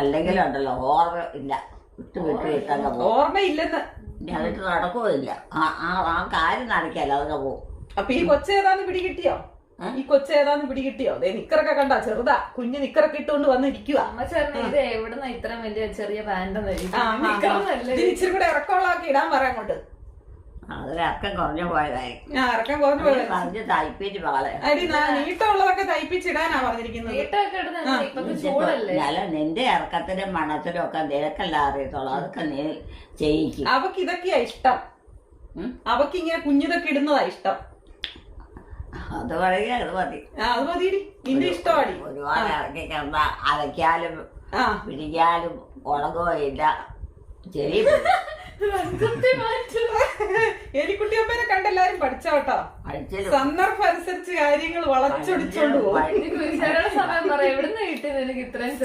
അല്ലെങ്കിലുണ്ടല്ലോ ഓർമ്മ ഇല്ല, വിട്ട് ഇട്ടങ്ങ് പോകും. ഓർമ്മയില്ലെന്ന് അതിട്ട് നടക്കുകയില്ല. ആ കാര്യം നടക്കിയല്ല, അതൊക്കെ പോകും. അപ്പൊ ഈ കൊച്ചേതാന്ന് പിടികിട്ടിയോ? ഈ കൊച്ചേതാന്ന് പിടികിട്ടിയോ? അതെ, നിക്കറൊക്കെ കണ്ടാ ചെറുതാ, കുഞ്ഞ് നിക്കറൊക്കെ ഇട്ടുകൊണ്ട് വന്നിരിക്കുക. അമ്മ ചേർന്ന് ഇത് എവിടുന്ന ഇത്ര വലിയ ചെറിയ പാൻറ്റെന്ന് ഇച്ചിരി കൂടെ ഇറക്കമുള്ളതൊക്കെ ഇടാൻ പറയാൻ കൊണ്ട്. അതിലക്കം കുറഞ്ഞു പോയതായിരിക്കും. ഇറക്കം കുറഞ്ഞു പോയത്. പറഞ്ഞ് തയ്പ്പിച്ച് പാളെ നീട്ടമുള്ളതൊക്കെ തയ്പ്പിച്ചിടാനാ പറഞ്ഞിരിക്കുന്നത്. നീട്ടൊക്കെ ഇടുന്ന ഇപ്പത്തെ ചൂടല്ലേ. അല്ല, നിന്റെ ഇറക്കത്തിനും മണത്തിനും ഒക്കെ നിനക്കല്ല അറിയത്തുള്ളൂ. അതൊക്കെ നീ ചെയ്യിക്കും. അവക്ക് ഇതൊക്കെയാ ഇഷ്ടം. അവക്ക് ഇങ്ങനെ കുഞ്ഞിതൊക്കെ ഇടുന്നതാ ഇഷ്ടം. അത് പറയുക, അത് മതി. അത് മതിയടി, നിന്റെ ഇഷ്ടമാടി. ഒരുപാട് ഇറക്കി കിടന്ന അലക്കാലും പിടിക്കാനും ഉണങ്ങുകയില്ല. ചെറിയ എലിക്കുട്ടിയമ്മേനെ കണ്ടെല്ലാരും പഠിച്ചോട്ടോ. സന്ദർഭം അനുസരിച്ച് കാര്യങ്ങൾ വളച്ചൊടിച്ചോണ്ട് പോകും. സമയം പറയാം, എവിടുന്ന് കിട്ടിയത് എനിക്ക് ഇത്രയും